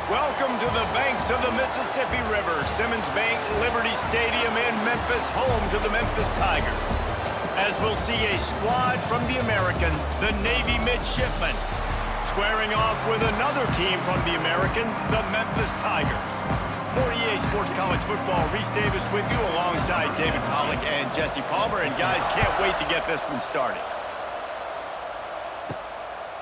Welcome to the banks of the Mississippi River, Simmons Bank Liberty Stadium in Memphis, home to the Memphis Tigers. As we'll see a squad from the American, the Navy Midshipmen, squaring off with another team from the American, the Memphis Tigers. For EA Sports College Football, Reese Davis with you alongside David Pollack and Jesse Palmer. And guys, can't wait to get this one started.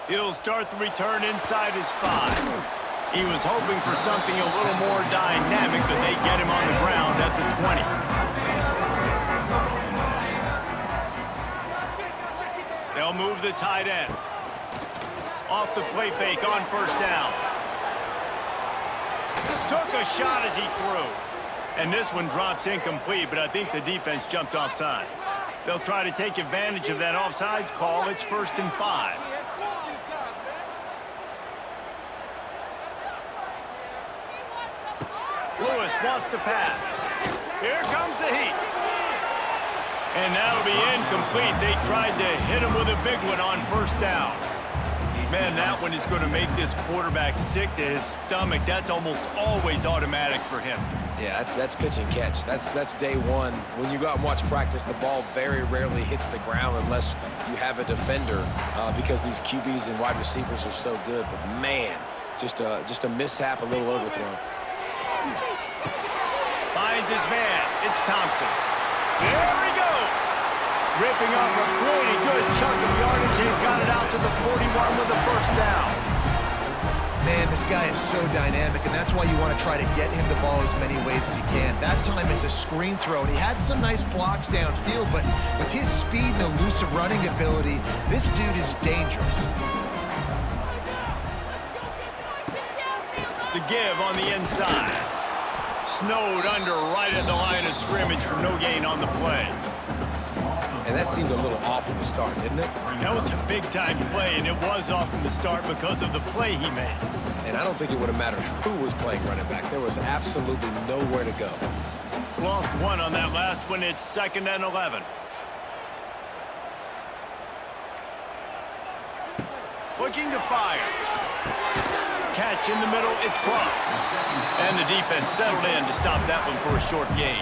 He'll start the return inside his 5. He was hoping for something a little more dynamic, but they get him on the ground at the 20. They'll move the tight end. Off the play fake on first down. Took a shot as he threw. And this one drops incomplete, but I think the defense jumped offside. They'll try to take advantage of that offsides call. It's 1st and 5. Lewis wants to pass. Here comes the heat. And that'll be incomplete. They tried to hit him with a big one on first down. Man, that one is going to make this quarterback sick to his stomach. That's almost always automatic for him. Yeah, that's pitch and catch. That's day one. When you go out and watch practice, the ball very rarely hits the ground unless you have a defender because these QBs and wide receivers are so good. But man, just a mishap, a little overthrow. Finds his man. It's Thompson. There he goes. Ripping off a pretty good chunk of yardage and got it out to the 41 with the first down. Man, this guy is so dynamic, and that's why you want to try to get him the ball as many ways as you can. That time it's a screen throw, and he had some nice blocks downfield, but with his speed and elusive running ability, this dude is dangerous. The give on the inside. Snowed under right at the line of scrimmage for no gain on the play. And that seemed a little off from the start, didn't it? That was a big-time play, and it was off from the start because of the play he made. And I don't think it would have mattered who was playing running back. There was absolutely nowhere to go. Lost one on that last one. It's 2nd and 11. Looking to fire. Catch in the middle, it's cross. And the defense settled in to stop that one for a short gain.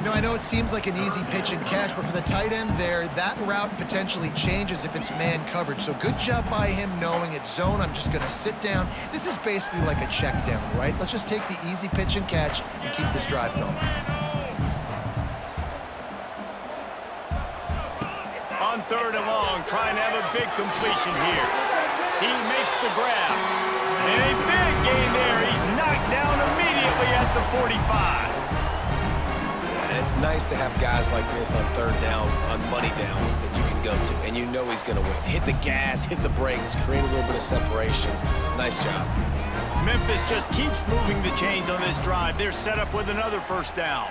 You know, I know it seems like an easy pitch and catch, but for the tight end there, that route potentially changes if it's man coverage. So good job by him knowing it's zone. I'm just going to sit down. This is basically like a check down, right? Let's just take the easy pitch and catch and keep this drive going. On 3rd and long, trying to have a big completion here. He makes the grab. And a big gain there. He's knocked down immediately at the 45. And it's nice to have guys like this on 3rd down, on money downs that you can go to, and you know he's going to win. Hit the gas, hit the brakes, create a little bit of separation. Nice job. Memphis just keeps moving the chains on this drive. They're set up with another first down.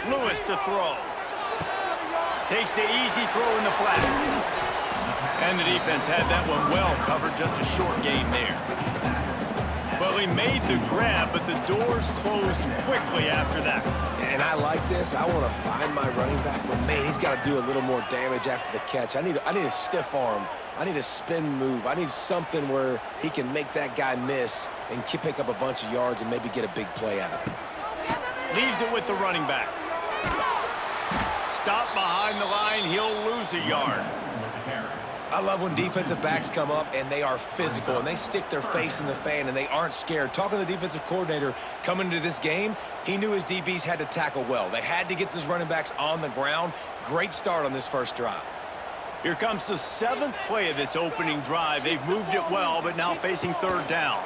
Lewis to throw. Takes the easy throw in the flat. And the defense had that one well covered, just a short gain there. Well, he made the grab, but the doors closed quickly after that. And I like this. I want to find my running back, but man, he's got to do a little more damage after the catch. I need a stiff arm. I need a spin move. I need something where he can make that guy miss and pick up a bunch of yards and maybe get a big play out of it. Leaves it with the running back. Stop behind the line, he'll lose a yard. I love when defensive backs come up and they are physical and they stick their face in the fan and they aren't scared. Talking to the defensive coordinator coming into this game, he knew his DBs had to tackle well. They had to get these running backs on the ground. Great start on this first drive. Here comes the 7th play of this opening drive. They've moved it well, but now facing 3rd down.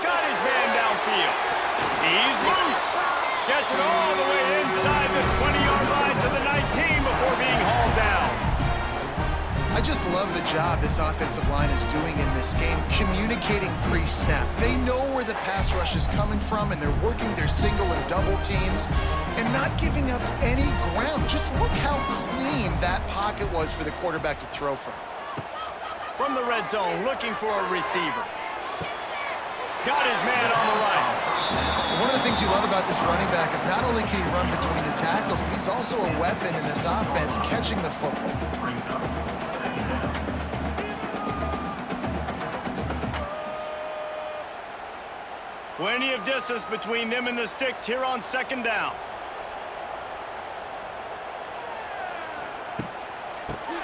Got his man downfield. He's loose. Gets it all the way inside the 20-yard line to the 19 before being hauled down. I just love the job this offensive line is doing in this game, communicating pre-snap. They know where the pass rush is coming from, and they're working their single and double teams and not giving up any ground. Just look how clean that pocket was for the quarterback to throw from. From the red zone, looking for a receiver. Got his man on the right. One of the things you love about this running back is not only can he run between the tackles, but he's also a weapon in this offense, catching the football. Plenty of distance between them and the sticks here on second down.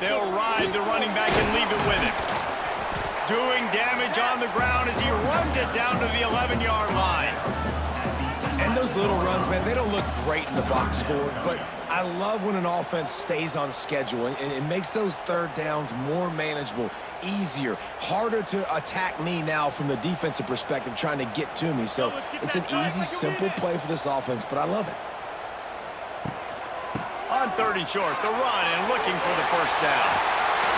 They'll ride the running back and leave it with him. Doing damage on the ground as he runs it down to the 11-yard line. And those little runs, man, they don't look great in the box score, but I love when an offense stays on schedule and it makes those third downs more manageable, easier, harder to attack me now from the defensive perspective trying to get to me. So it's an easy, simple play for this offense, but I love it. On third and short, the run and looking for the first down.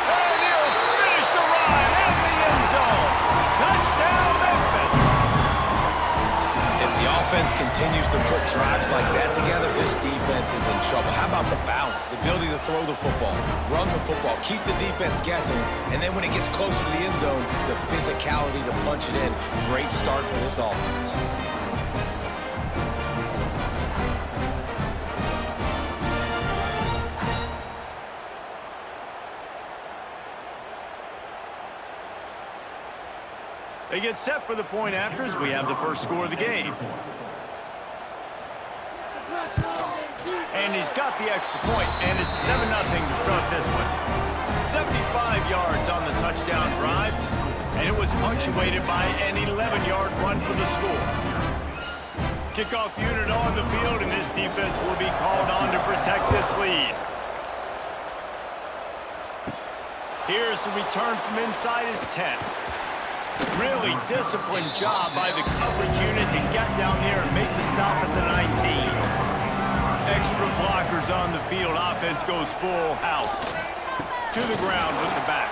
And he'll finish the run in the end zone. Touchdown, Memphis. If the offense continues to put drives like that together, this defense is in trouble. How about the balance, the ability to throw the football, run the football, keep the defense guessing, and then when it gets closer to the end zone, the physicality to punch it in. Great start for this offense. They get set for the point after as we have the first score of the game. And he's got the extra point, and it's 7-0 to start this one. 75 yards on the touchdown drive, and it was punctuated by an 11-yard run for the score. Kickoff unit on the field, and this defense will be called on to protect this lead. Here's the return from inside his 10. Really disciplined job by the coverage unit to get down here and make the stop at the 19. Extra blockers on the field. Offense goes full house. To the ground with the back.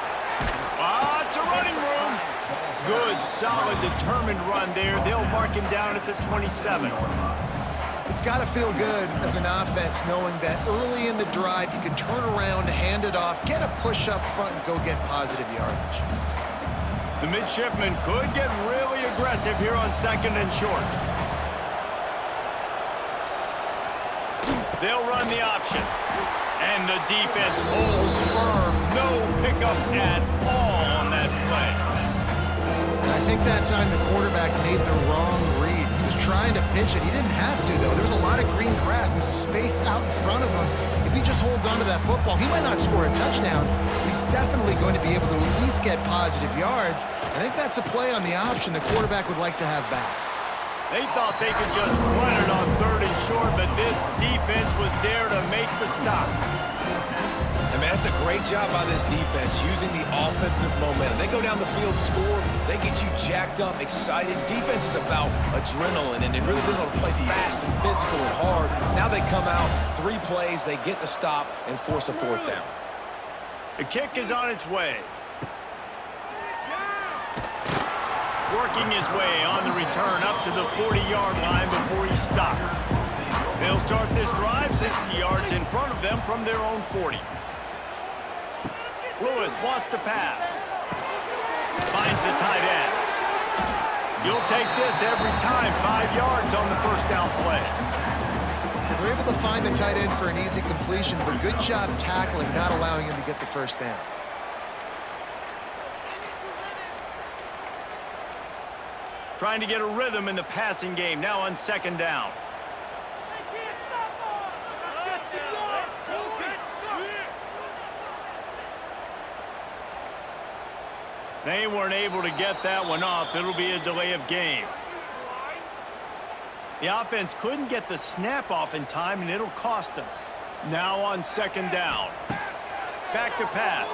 It's a running room. Good, solid, determined run there. They'll mark him down at the 27. It's got to feel good as an offense knowing that early in the drive you can turn around, hand it off, get a push up front, and go get positive yardage. The Midshipmen could get really aggressive here on second and short. They'll run the option. And the defense holds firm. No pickup at all on that play. And I think that time the quarterback made the wrong read. He was trying to pitch it. He didn't have to, though. There was a lot of green grass and space out in front of him. If he just holds on to that football, he might not score a touchdown, but he's definitely going to be able to at least get positive yards. I think that's a play on the option the quarterback would like to have back. They thought they could just run it on third and short, but this defense was there to make the stop. And man, that's a great job by this defense using the offensive momentum. They go down the field, score, they get you jacked up, excited. Defense is about adrenaline and really being able to play fast and physical and hard. Now they come out, 3 plays, they get the stop and force a fourth down. The kick is on its way. Working his way on the return up to the 40-yard line before he stopped. They'll start this drive 60 yards in front of them from their own 40. Lewis wants to pass. Finds the tight end. You'll take this every time. 5 yards on the first down play. They're able to find the tight end for an easy completion, but good job tackling, not allowing him to get the first down. Trying to get a rhythm in the passing game, now on second down. They weren't able to get that one off. It'll be a delay of game. The offense couldn't get the snap off in time, and it'll cost them. Now on second down. Back to pass.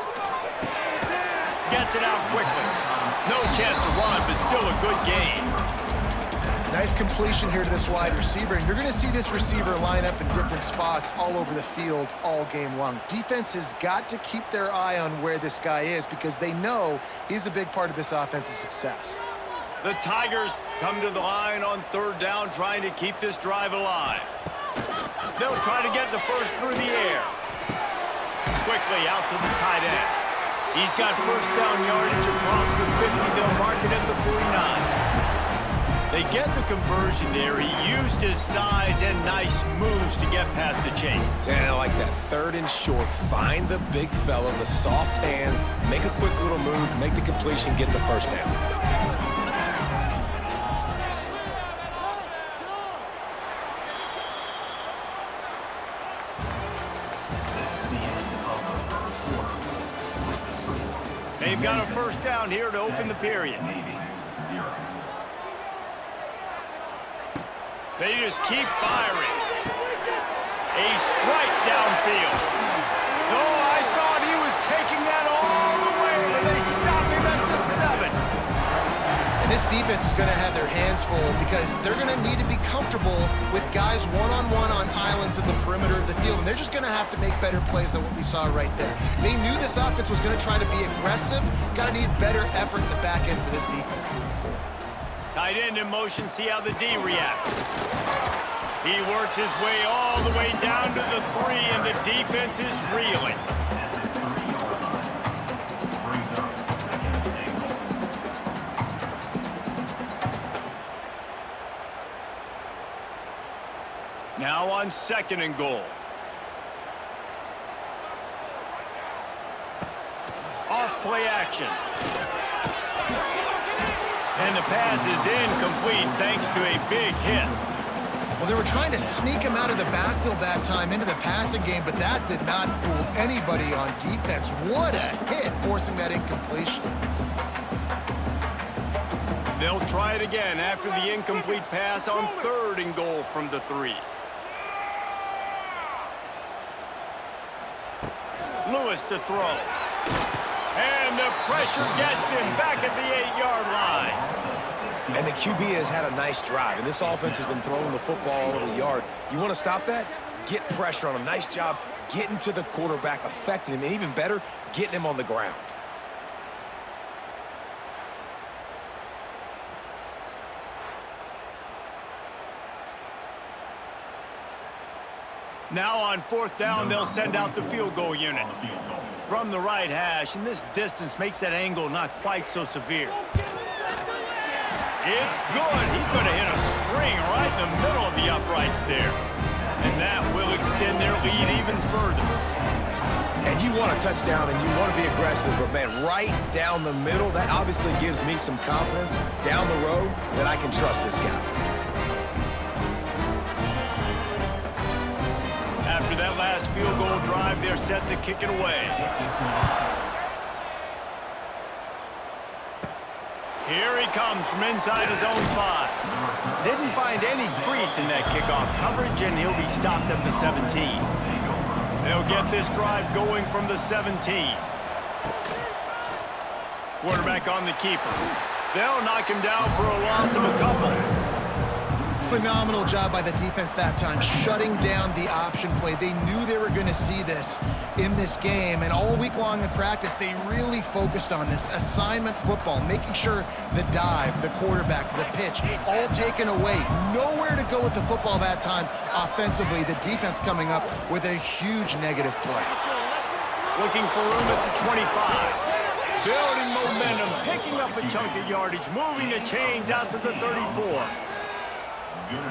Gets it out quickly. No chance to run, but still a good gain. Nice completion here to this wide receiver, and you're going to see this receiver line up in different spots all over the field all game long. Defense has got to keep their eye on where this guy is because they know he's a big part of this offense's success. The Tigers come to the line on third down, trying to keep this drive alive. They'll try to get the first through the air. Quickly out to the tight end. He's got first down yardage across the 50. They'll mark it at the 49. They get the conversion there. He used his size and nice moves to get past the chains. And I like that. Third and short. Find the big fella, the soft hands, make a quick little move, make the completion, get the first down. They've got a first down here to open the period. They just keep firing. A strike downfield. Oh, I thought he was taking that all the way, but they stop him at the 7. And this defense is going to have their hands full because they're going to need to be comfortable with guys one-on-one on islands in the perimeter of the field, and they're just going to have to make better plays than what we saw right there. They knew this offense was going to try to be aggressive. Got to need better effort in the back end for this defense moving forward. Tight end in motion, see how the D reacts. He works his way all the way down to the 3, and the defense is reeling. Now on 2nd and goal. Off play action. And the pass is incomplete thanks to a big hit. Well, they were trying to sneak him out of the backfield that time into the passing game, but that did not fool anybody on defense. What a hit, forcing that incompletion. They'll try it again after the incomplete pass on 3rd and goal from the 3. Lewis to throw. And the pressure gets him back at the 8-yard line. And the QB has had a nice drive, and this offense has been throwing the football all over the yard. You want to stop that? Get pressure on him. Nice job getting to the quarterback, affecting him, and even better, getting him on the ground. Now on 4th down, they'll send out the field goal unit. From the right hash, and this distance makes that angle not quite so severe. It's good. He could have hit a string right in the middle of the uprights there. And that will extend their lead even further. And you want a touchdown, and you want to be aggressive, but, man, right down the middle, that obviously gives me some confidence down the road that I can trust this guy. After that last field goal drive, they're set to kick it away. Here he comes from inside his own 5. Didn't find any crease in that kickoff coverage, and he'll be stopped at the 17. They'll get this drive going from the 17. Quarterback on the keeper. They'll knock him down for a loss of a couple. Phenomenal job by the defense that time, shutting down the option play. They knew they were going to see this in this game, and all week long in practice, they really focused on this assignment football, making sure the dive, the quarterback, the pitch, all taken away. Nowhere to go with the football that time offensively. The defense coming up with a huge negative play. Looking for room at the 25. Building momentum, picking up a chunk of yardage, moving the chains out to the 34.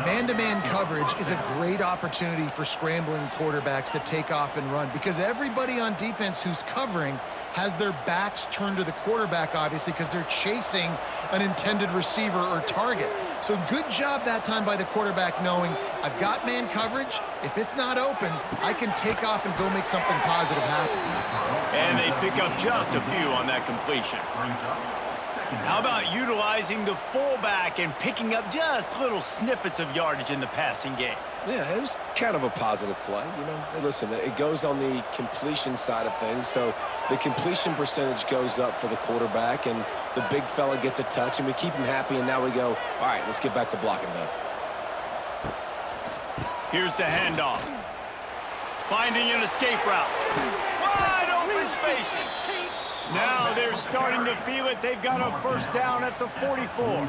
Man-to-man coverage is a great opportunity for scrambling quarterbacks to take off and run because everybody on defense who's covering has their backs turned to the quarterback, obviously, because they're chasing an intended receiver or target. So good job that time by the quarterback knowing I've got man coverage. If it's not open, I can take off and go make something positive happen. And they pick up just a few on that completion. How about utilizing the fullback and picking up just little snippets of yardage in the passing game? Yeah, it was kind of a positive play, you know. Hey, listen, it goes on the completion side of things, so the completion percentage goes up for the quarterback, and the big fella gets a touch, and we keep him happy, and now we go, all right, let's get back to blocking them. Here's the handoff. Finding an escape route. Wide open spaces. Now they're starting to feel it. They've got a first down at the 44.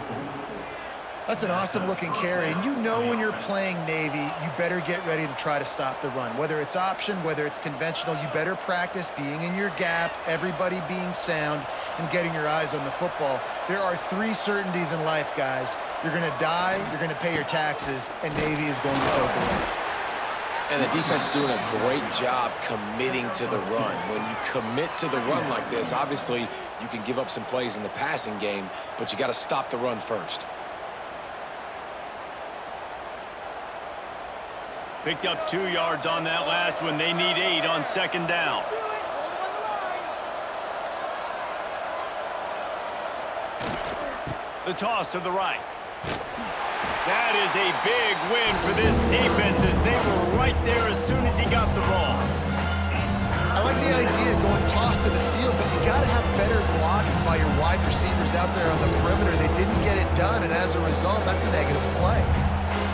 That's an awesome-looking carry, and you know when you're playing Navy, you better get ready to try to stop the run. Whether it's option, whether it's conventional, you better practice being in your gap, everybody being sound, and getting your eyes on the football. There are 3 certainties in life, guys. You're going to die, you're going to pay your taxes, and Navy is going to toe the line. And the defense doing a great job committing to the run. When you commit to the run like this, obviously you can give up some plays in the passing game, but you got to stop the run first. Picked up 2 yards on that last one. They need 8 on second down. The toss to the right. That is a big win for this defense as they were right there as soon as he got the ball. I like the idea of going toss to the field, but you got to have better blocking by your wide receivers out there on the perimeter. They didn't get it done, and as a result, that's a negative play.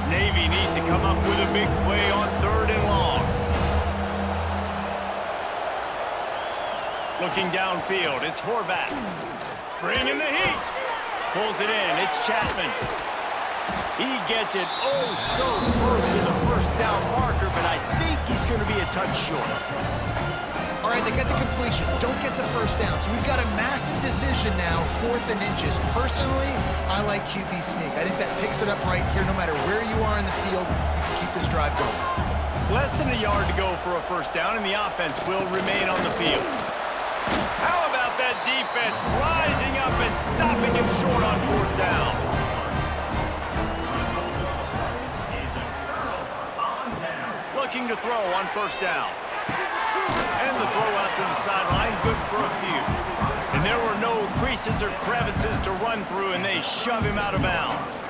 Navy needs to come up with a big play on 3rd and long. Looking downfield, it's Horvath. Bringing the heat. Pulls it in, it's Chapman. He gets it oh so close to the first down marker, but I think he's going to be a touch short. All right, they get the completion. Don't get the first down. So we've got a massive decision now, 4th and inches. Personally, I like QB sneak. I think that picks it up right here. No matter where you are in the field, you can keep this drive going. Less than a yard to go for a first down, and the offense will remain on the field. How about that defense rising up and stopping him short on 4th down? Looking to throw on 1st down. And the throw out to the sideline, good for a few. And there were no creases or crevices to run through, and they shove him out of bounds.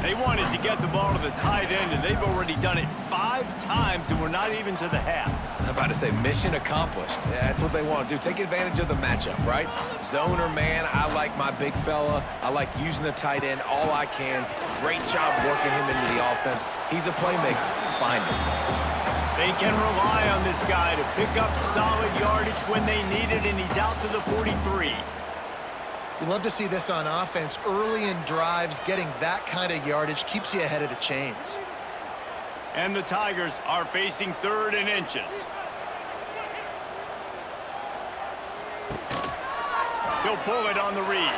They wanted to get the ball to the tight end, and they've already done it 5 times, and we're not even to the half. I'm about to say mission accomplished. Yeah, that's what they want to do. Take advantage of the matchup, right? Zone or man, I like my big fella. I like using the tight end all I can. Great job working him into the offense. He's a playmaker. Find him. They can rely on this guy to pick up solid yardage when they need it, and he's out to the 43. You love to see this on offense. Early in drives, getting that kind of yardage keeps you ahead of the chains. And the Tigers are facing 3rd and inches. He'll pull it on the read.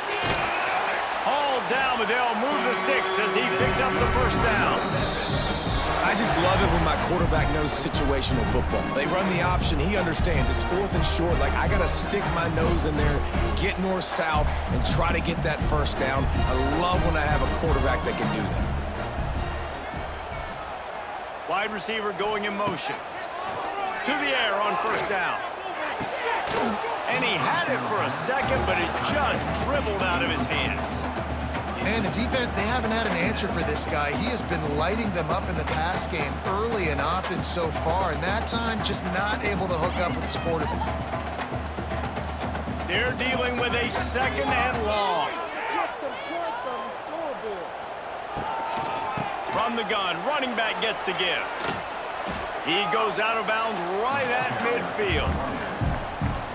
Hauled down, but they'll move the sticks as he picks up the first down. I just love it when my quarterback knows situational football. They run the option. He understands. It's 4th and short. Like, I got to stick my nose in there, get north-south, and try to get that first down. I love when I have a quarterback that can do that. Wide receiver going in motion. To the air on 1st down. And he had it for a second, but it just dribbled out of his hands. Man, the defense, they haven't had an answer for this guy. He has been lighting them up in the pass game early and often so far, and that time just not able to hook up with his quarterback. They're dealing with a 2nd and long. From the gun, running back gets to give. He goes out of bounds right at midfield.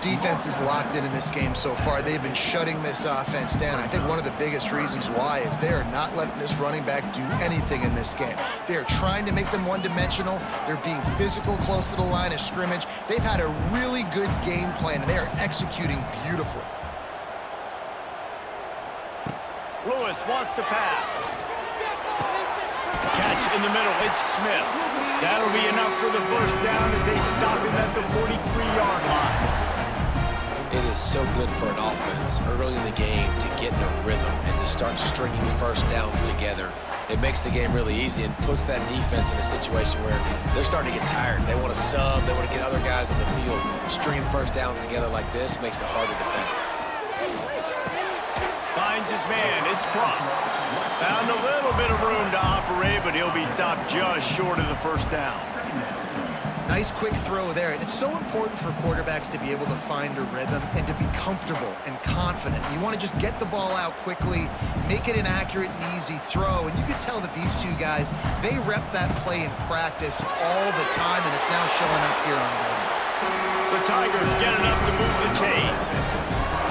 Defense is locked in this game so far. They've been shutting this offense down. I think one of the biggest reasons why is they are not letting this running back do anything in this game. They are trying to make them one-dimensional. They're being physical close to the line of scrimmage. They've had a really good game plan, and they are executing beautifully. Lewis wants to pass. Catch in the middle. It's Smith. That'll be enough for the first down as they stop him at the 43-yard line. It is so good for an offense early in the game to get in a rhythm and to start stringing first downs together. It makes the game really easy and puts that defense in a situation where they're starting to get tired. They want to sub. They want to get other guys on the field. Stringing first downs together like this makes it hard to defend. Finds his man. It's Cross. Found a little bit of room to operate, but he'll be stopped just short of the first down. Nice quick throw there. And it's so important for quarterbacks to be able to find a rhythm and to be comfortable and confident. You want to just get the ball out quickly, make it an accurate and easy throw. And you could tell that these two guys, they rep that play in practice all the time, and it's now showing up here on game. The Tigers get enough to move the chains.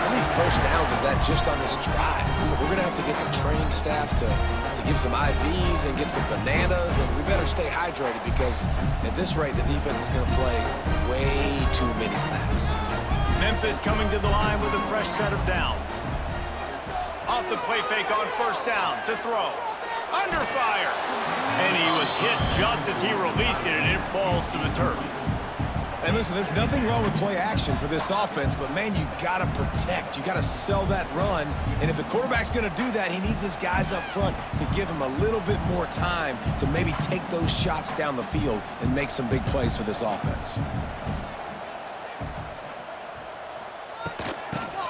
How many first downs is that just on this drive? We're going to have to get the training staff to give some IVs and get some bananas, and we better stay hydrated because at this rate, the defense is going to play way too many snaps. Memphis coming to the line with a fresh set of downs. Off the play fake on first down to throw. Under fire. And he was hit just as he released it, and it falls to the turf. And listen, there's nothing wrong with play action for this offense, but, man, you got to protect. You got to sell that run. And if the quarterback's going to do that, he needs his guys up front to give him a little bit more time to maybe take those shots down the field and make some big plays for this offense.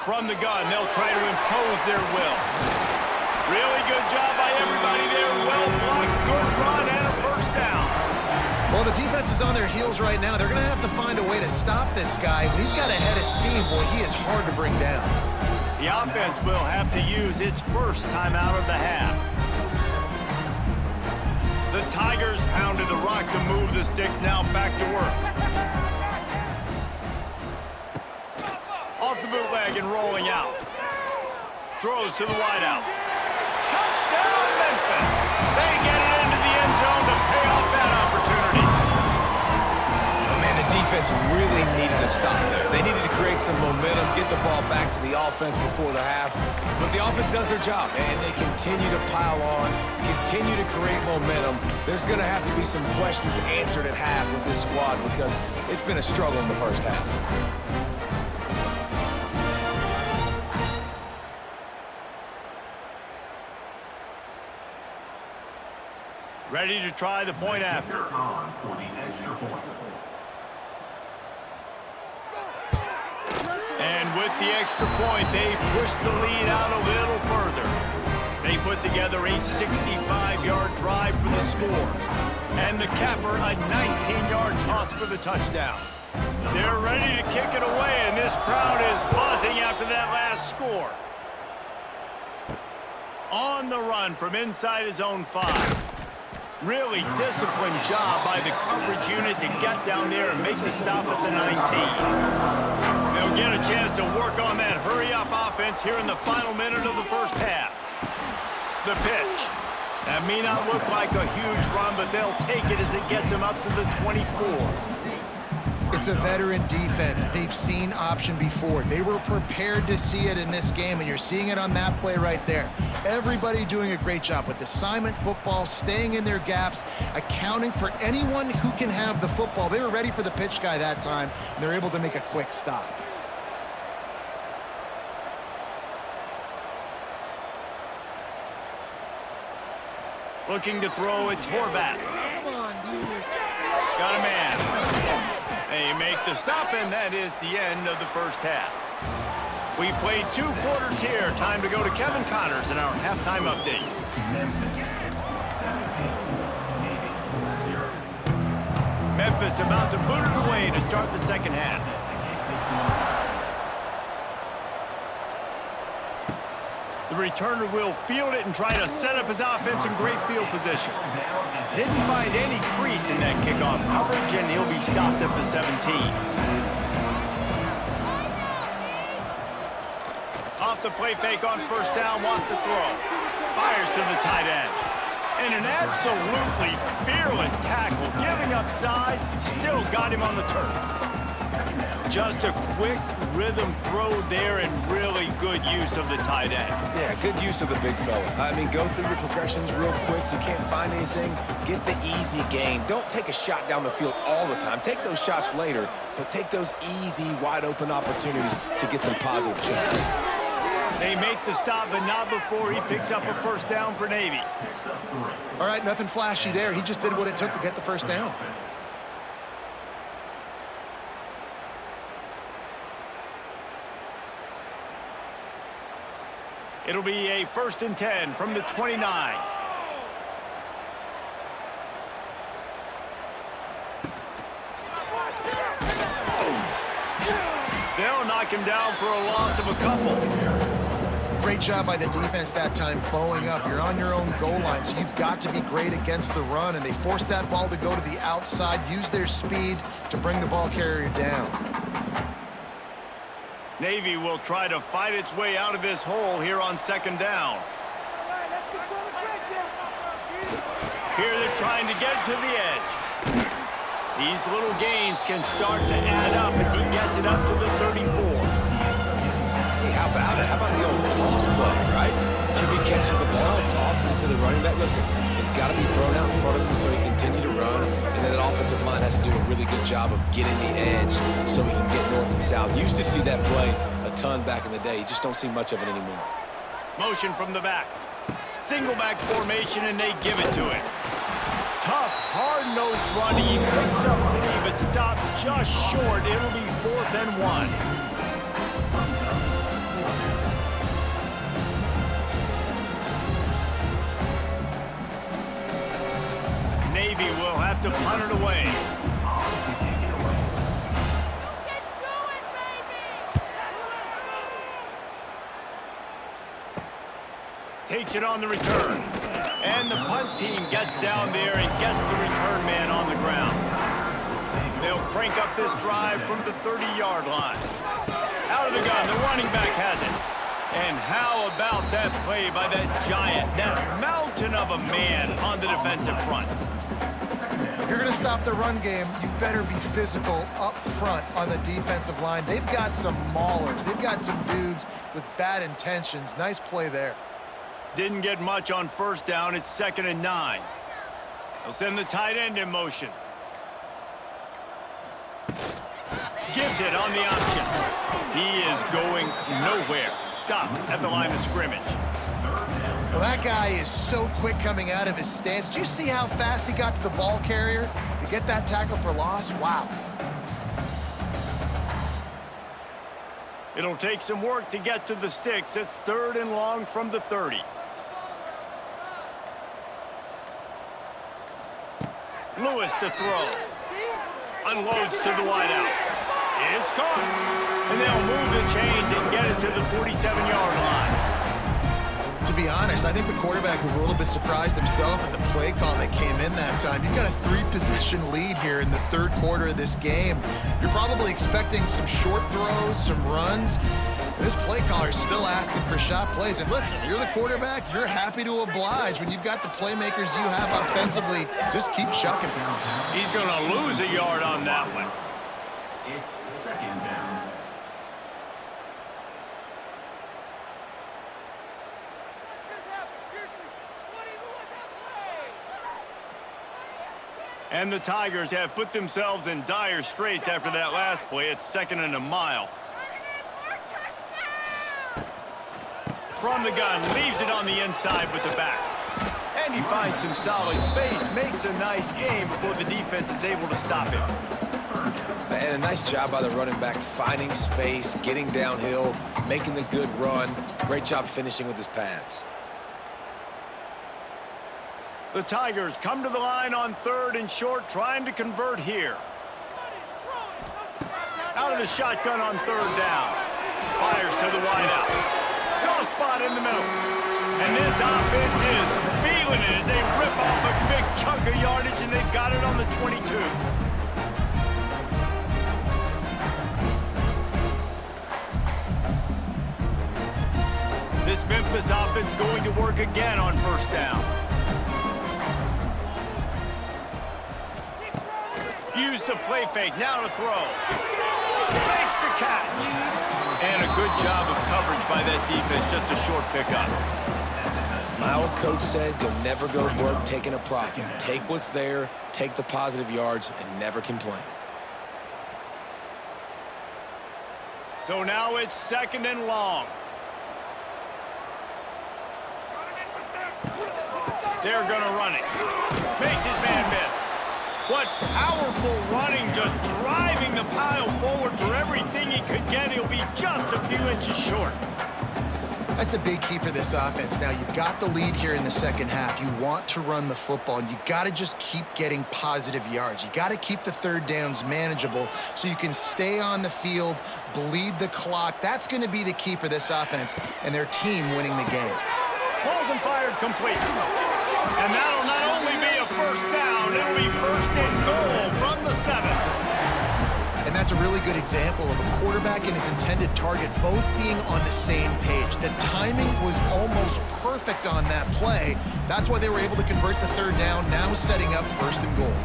From the gun, they'll try to impose their will. Really good job by everybody there. Well blocked, good run, and a first down. Well, the defense is on their heels right now. They're going to have to find a way to stop this guy. When he's got a head of steam, boy, he is hard to bring down. The offense will have to use its first timeout of the half. The Tigers pounded the rock to move the sticks, now back to work. Off the bootleg and rolling out. Throws to the wideout. Touchdown, Memphis! They get it into the end zone to pay off that opportunity. But man, the defense really needed to stop there. They needed to create some momentum, get the ball back to the offense before the half. But the offense does their job, and they continue to pile on, continue to create momentum. There's going to have to be some questions answered at half with this squad because it's been a struggle in the first half. Ready to try the point after. And with the extra point, they push the lead out a little further. They put together a 65-yard drive for the score. And the capper, a 19-yard toss for the touchdown. They're ready to kick it away, and this crowd is buzzing after that last score. On the run from inside his own 5. Really disciplined job by the coverage unit to get down there and make the stop at the 19. They'll get a chance to work on that hurry-up offense here in the final minute of the first half. The pitch. That may not look like a huge run, but they'll take it as it gets them up to the 24. It's a veteran defense. They've seen option before. They were prepared to see it in this game, and you're seeing it on that play right there. Everybody doing a great job with assignment football, staying in their gaps, accounting for anyone who can have the football. They were ready for the pitch guy that time, and they're able to make a quick stop. Looking to throw, it's Horvat. Come on, dude. Got a man. They make the stop, and that is the end of the first half. We've played 2 quarters here. Time to go to Kevin Connors in our halftime update. Memphis about to boot it away to start the second half. The returner will field it and try to set up his offense in great field position. Didn't find any crease in that kickoff coverage, and he'll be stopped at the 17. Off the play fake on first down, wants to throw. Fires to the tight end. And an absolutely fearless tackle, giving up size, still got him on the turf. Just a quick rhythm throw there and really good use of the tight end. Yeah, good use of the big fella. I mean, go through your progressions real quick. You can't find anything. Get the easy gain. Don't take a shot down the field all the time. Take those shots later, but take those easy, wide-open opportunities to get some positive checks. They make the stop, but not before he picks up a first down for Navy. All right, nothing flashy there. He just did what it took to get the first down. It'll be a 1st and 10 from the 29. They'll knock him down for a loss of a couple. Great job by the defense that time, bowing up. You're on your own goal line, so you've got to be great against the run, and they forced that ball to go to the outside, use their speed to bring the ball carrier down. Navy will try to fight its way out of this hole here on 2nd down. Here they're trying to get to the edge. These little gains can start to add up as he gets it up to the 34. Hey, how about it? How about the old toss play, right? QB catches the ball, tosses it to the running back. Listen, It's got to be thrown out in front of him so he can continue to run, and then that offensive line has to do a really good job of getting the edge so he can get north and south. Used to see that play a ton back in the day. You just don't see much of it anymore. Motion from the back. Single back formation, and they give it to him. Tough, hard-nosed run. He picks up 3, but stopped just short. It'll be 4th and 1. Navy will have to punt it away. Takes it on the return. And the punt team gets down there and gets the return man on the ground. They'll crank up this drive from the 30-yard line. Out of the gun, the running back has it. And how about that play by that giant, that mountain of a man on the defensive front? If you're going to stop the run game, you better be physical up front on the defensive line. They've got some maulers. They've got some dudes with bad intentions. Nice play there. Didn't get much on 1st down. It's 2nd and 9. They'll send the tight end in motion. Gives it on the option. He is going nowhere. Stop at the line of scrimmage. Well, that guy is so quick coming out of his stance. Did you see how fast he got to the ball carrier to get that tackle for loss? Wow. It'll take some work to get to the sticks. It's 3rd and long from the 30. Lewis to throw. Unloads to the wideout. It's caught. And they'll move the chains and get it to the 47-yard line. To be honest, I think the quarterback was a little bit surprised himself at the play call that came in that time. You've got a 3-possession lead here in the 3rd quarter of this game. You're probably expecting some short throws, some runs. And this play caller is still asking for shot plays. And listen, you're the quarterback. You're happy to oblige when you've got the playmakers you have offensively. Just keep chucking. He's going to lose a yard on that one. It's 2nd down. And the Tigers have put themselves in dire straits after that last play. It's 2nd and a mile. From the gun, leaves it on the inside with the back. And he finds some solid space, makes a nice game before the defense is able to stop him. And a nice job by the running back, finding space, getting downhill, making the good run. Great job finishing with his pads. The Tigers come to the line on 3rd and short, trying to convert here. Out of the shotgun on 3rd down. Fires to the wideout. Soft spot in the middle. And this offense is feeling it as they rip off a big chunk of yardage, and they've got it on the 22. This Memphis offense going to work again on 1st down. Use the play fake, now to throw. Makes the catch. And a good job of coverage by that defense, just a short pickup. My old coach said you'll never go broke taking a profit. Take what's there, take the positive yards, and never complain. So now it's 2nd and long. They're going to run it. Makes his man miss. What powerful running, just driving the pile forward for everything he could get. He'll be just a few inches short. That's a big key for this offense. Now, you've got the lead here in the 2nd half. You want to run the football, and you got to just keep getting positive yards. You got to keep the 3rd downs manageable so you can stay on the field, bleed the clock. That's going to be the key for this offense and their team winning the game. Balls and fired complete. And that'll not only be a 1st down, it'll be 1st and goal from the 7. And that's a really good example of a quarterback and his intended target both being on the same page. The timing was almost perfect on that play. That's why they were able to convert the 3rd down, now setting up 1st and goal.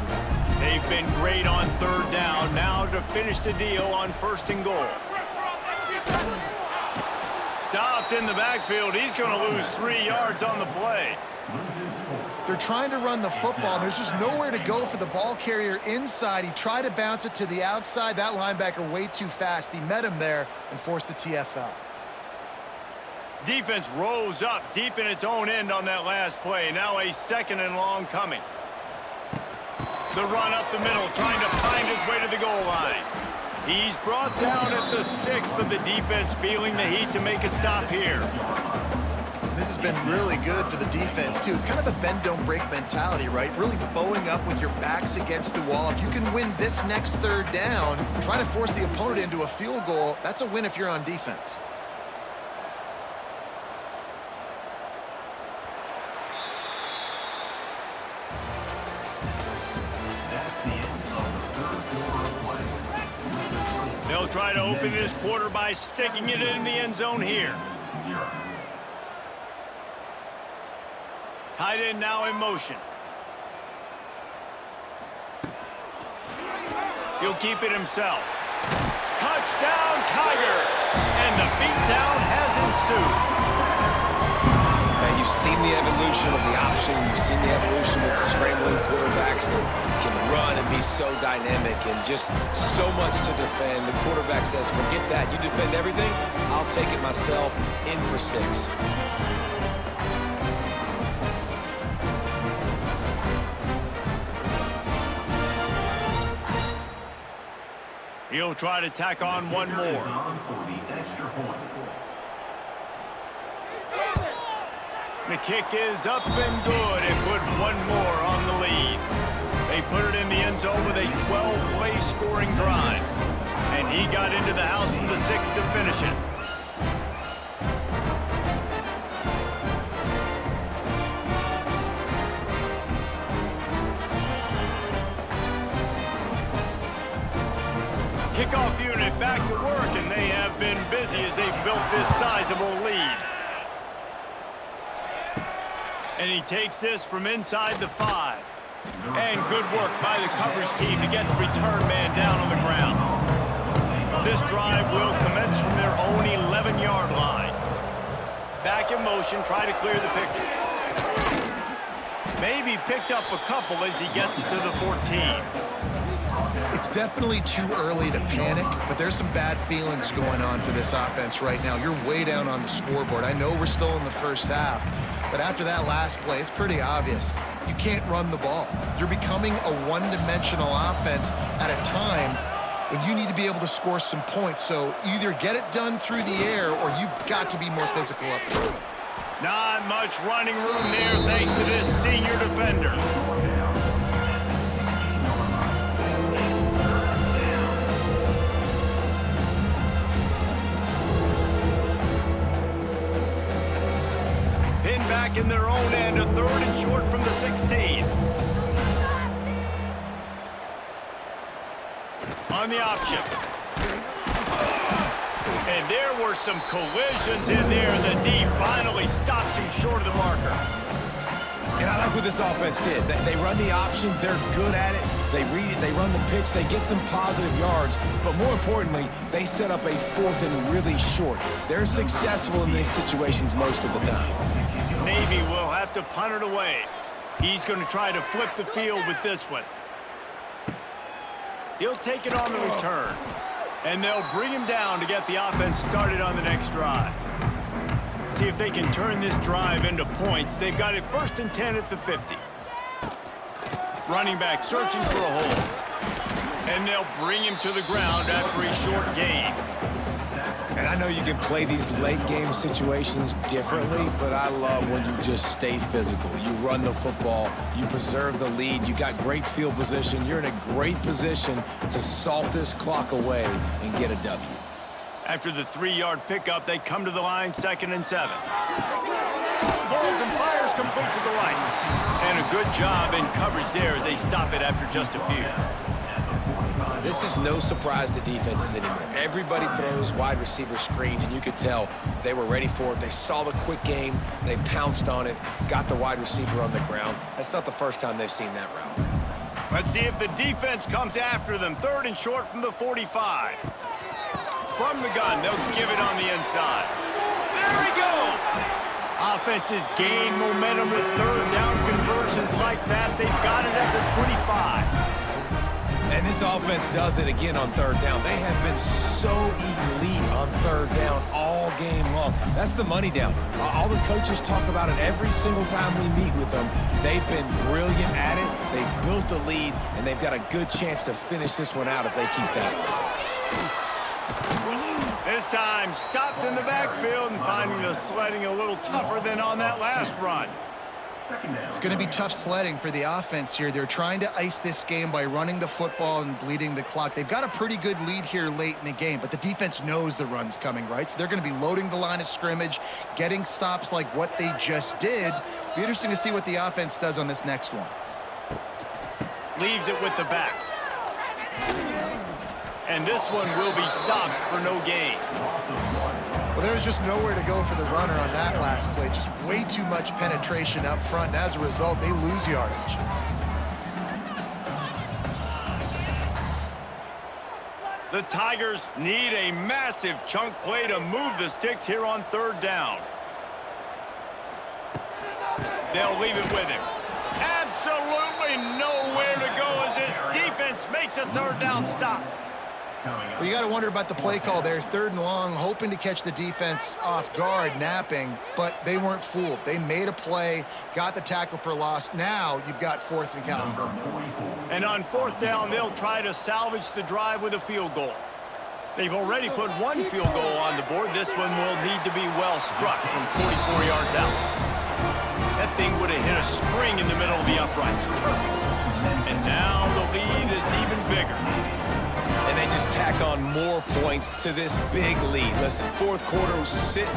They've been great on 3rd down, now to finish the deal on 1st and goal. Stopped in the backfield. He's going to lose 3 yards on the play. They're trying to run the football, and there's just nowhere to go for the ball carrier inside. He tried to bounce it to the outside. That linebacker way too fast. He met him there and forced the TFL. Defense rose up deep in its own end on that last play. Now a 2nd and long coming. The run up the middle, trying to find his way to the goal line. He's brought down at the 6, but the defense feeling the heat to make a stop here. This has been really good for the defense, too. It's kind of a bend-don't-break mentality, right? Really bowing up with your backs against the wall. If you can win this next 3rd down, try to force the opponent into a field goal, that's a win if you're on defense. They'll try to open this quarter by sticking it in the end zone here. Tight end now in motion. He'll keep it himself. Touchdown, Tigers! And the beatdown has ensued. Now, you've seen the evolution of the option. You've seen the evolution with scrambling quarterbacks that can run and be so dynamic and just so much to defend. The quarterback says, forget that. You defend everything, I'll take it myself. In for 6. He'll try to tack on one more. The kick is up and good and put one more on the lead. They put it in the end zone with a 12-play scoring drive. And he got into the house from the 6 to finish it. Kickoff unit back to work, and they have been busy as they've built this sizable lead. And he takes this from inside the 5. And good work by the coverage team to get the return man down on the ground. This drive will commence from their own 11-yard line. Back in motion, try to clear the picture. Maybe picked up a couple as he gets it to the 14. It's definitely too early to panic, but there's some bad feelings going on for this offense right now. You're way down on the scoreboard. I know we're still in the first half, but after that last play, it's pretty obvious. You can't run the ball. You're becoming a one-dimensional offense at a time when you need to be able to score some points. So either get it done through the air or you've got to be more physical up front. Not much running room there thanks to this senior defender. Back in their own end, a 3rd and short from the 16. On the option. And there were some collisions in there. The D finally stops him short of the marker. And I like what this offense did. They run the option. They're good at it. They read it. They run the pitch. They get some positive yards. But more importantly, they set up a 4th and really short. They're successful in these situations most of the time. Navy will have to punt it away. He's going to try to flip the field with this one. He'll take it on the return. And they'll bring him down to get the offense started on the next drive. See if they can turn this drive into points. They've got it 1st and 10 at the 50. Running back searching for a hole. And they'll bring him to the ground after a short gain. And I know you can play these late-game situations differently, but I love when you just stay physical. You run the football, you preserve the lead, you got great field position. You're in a great position to salt this clock away and get a W. After the 3-yard pickup, they come to the line 2nd and 7. Holds and fires complete to the right. And a good job in coverage there as they stop it after just a few. This is no surprise to defenses anymore. Everybody throws wide receiver screens, and you could tell they were ready for it. They saw the quick game. They pounced on it, got the wide receiver on the ground. That's not the first time they've seen that route. Let's see if the defense comes after them. 3rd and short from the 45. From the gun, they'll give it on the inside. There he goes! Offenses gain momentum with third down conversions like that. They've got it at the 25. And this offense does it again on third down. They have been so elite on third down all game long. That's the money down. All the coaches talk about it every single time we meet with them. They've been brilliant at it. They've built the lead, and they've got a good chance to finish this one out if they keep that up. This time, stopped in the backfield and finding the sledding a little tougher than on that last run. It's going to be tough sledding for the offense here. They're trying to ice this game by running the football and bleeding the clock. They've got a pretty good lead here late in the game, but the defense knows the run's coming, right? So they're going to be loading the line of scrimmage, getting stops like what they just did. Be interesting to see what the offense does on this next one. Leaves it with the back. And this one will be stopped for no gain. Well, there was just nowhere to go for the runner on that last play. Just way too much penetration up front, and as a result, they lose yardage. The Tigers need a massive chunk play to move the sticks here on third down. They'll leave it with him. Absolutely nowhere to go as this defense makes a third down stop. Well, you got to wonder about the play call there. Third and long, hoping to catch the defense off guard, napping, but they weren't fooled. They made a play, got the tackle for loss. Now you've got 4th and California. And on 4th down, they'll try to salvage the drive with a field goal. They've already put one field goal on the board. This one will need to be well struck from 44 yards out. That thing would have hit a string in the middle of the uprights. Perfect. And now the lead is even bigger. And they just tack on more points to this big lead. Listen, 4th quarter was sitting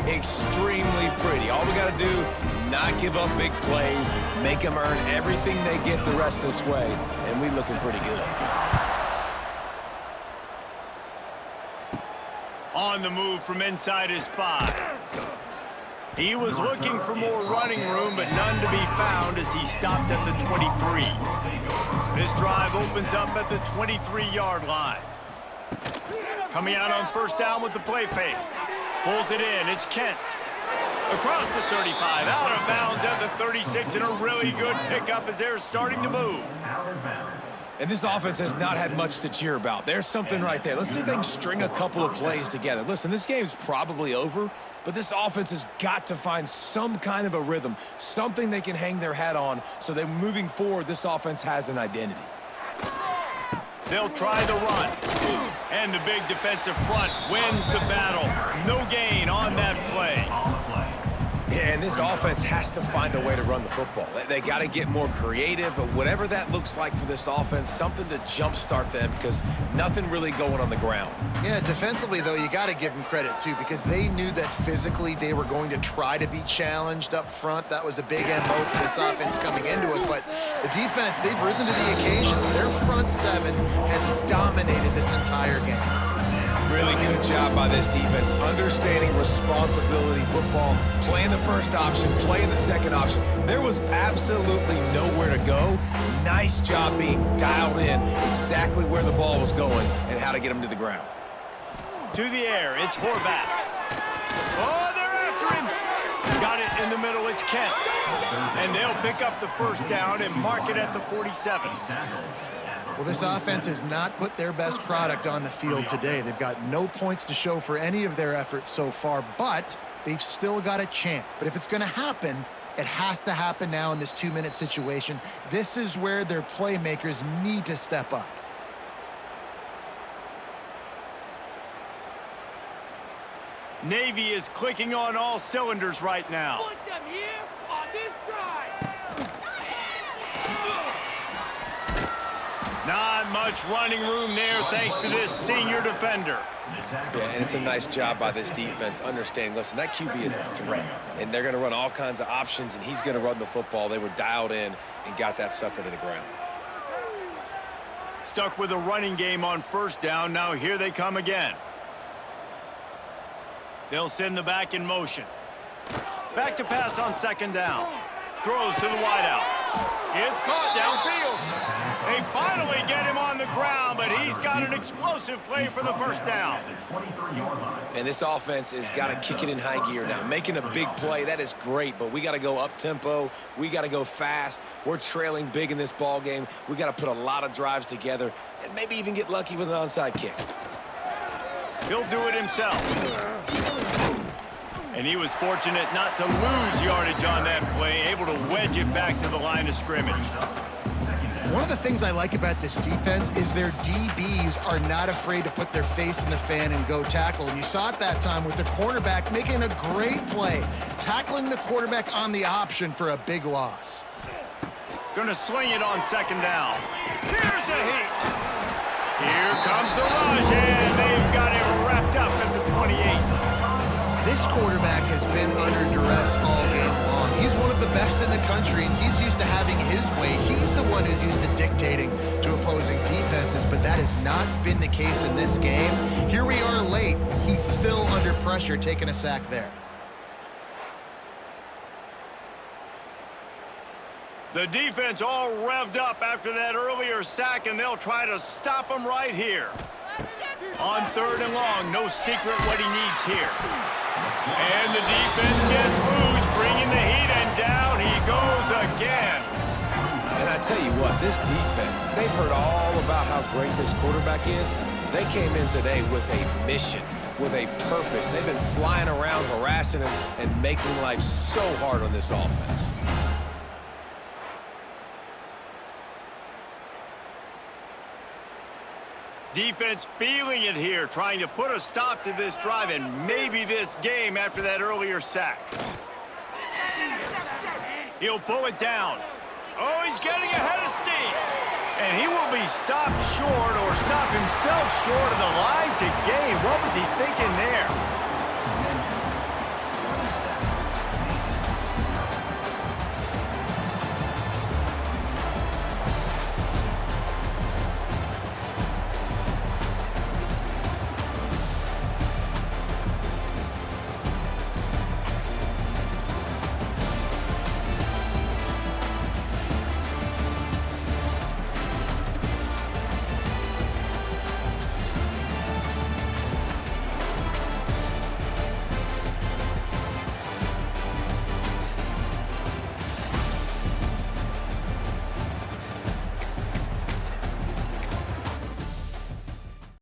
extremely pretty. All we got to do, not give up big plays, make them earn everything they get the rest of this way, and we looking pretty good. On the move from inside his 5. He was looking for more running room, but none to be found as he stopped at the 23. This drive opens up at the 23-yard line. Coming out on 1st down with the play fake. Pulls it in. It's Kent. Across the 35, out of bounds at the 36, and a really good pickup as they're starting to move. And this offense has not had much to cheer about. There's something right there. Let's see if they can string a couple of plays together. Listen, this game's probably over, but this offense has got to find some kind of a rhythm, something they can hang their hat on so that moving forward, this offense has an identity. They'll try the run. And the big defensive front wins the battle. No gain on that play. Yeah, and this offense has to find a way to run the football. They got to get more creative, but whatever that looks like for this offense, something to jumpstart them because nothing really going on the ground. Yeah, defensively, though, you got to give them credit, too, because they knew that physically they were going to try to be challenged up front. That was a big MO for this offense coming into it, but the defense, they've risen to the occasion. Their front 7 has dominated this entire game. Really good job by this defense, understanding responsibility football, playing the first option, playing the second option. There was absolutely nowhere to go. Nice job being dialed in exactly where the ball was going and how to get him to the ground. To the air, it's Horvath. Oh, they're after him. Got it in the middle, it's Kent. And they'll pick up the 1st down and mark it at the 47. Well, this offense has not put their best product on the field today. They've got no points to show for any of their efforts so far, but they've still got a chance. But if it's going to happen, it has to happen now in this 2-minute situation. This is where their playmakers need to step up. Navy is clicking on all cylinders right now. Put them here on this drive. Not much running room there thanks to this senior defender. Yeah, and it's a nice job by this defense understanding, listen, that QB is a threat, and they're going to run all kinds of options, and he's going to run the football. They were dialed in and got that sucker to the ground. Stuck with a running game on 1st down. Now here they come again. They'll send the back in motion. Back to pass on 2nd down. Throws to the wideout. It's caught downfield. They finally get him on the ground, but he's got an explosive play for the first down. And this offense has got to kick it in high gear now. Making a big play, that is great, but we got to go up-tempo. We got to go fast. We're trailing big in this ball game. We got to put a lot of drives together and maybe even get lucky with an onside kick. He'll do it himself. And he was fortunate not to lose yardage on that play, able to wedge it back to the line of scrimmage. One of the things I like about this defense is their DBs are not afraid to put their face in the fan and go tackle. And you saw it that time with the cornerback making a great play, tackling the quarterback on the option for a big loss. Gonna swing it on second down. Here's a heat. Here comes the rush, and they've got it wrapped up at the 28. This quarterback has been under duress all game long. He's one of the best in the country, and he's used to having his way. He's the one who's used to dictating to opposing defenses, but that has not been the case in this game. Here we are late. He's still under pressure, taking a sack there. The defense all revved up after that earlier sack, and they'll try to stop him right here. On third and long, no secret what he needs here. And the defense gets loose, bringing the heat, and down he goes again. And I tell you what, this defense, they've heard all about how great this quarterback is. They came in today with a mission, with a purpose. They've been flying around, harassing him, and making life so hard on this offense. Defense feeling it here, trying to put a stop to this drive and maybe this game after that earlier sack. He'll pull it down. Oh, he's getting ahead of steam. And he will be stopped short or stop himself short of the line to gain. What was he thinking there?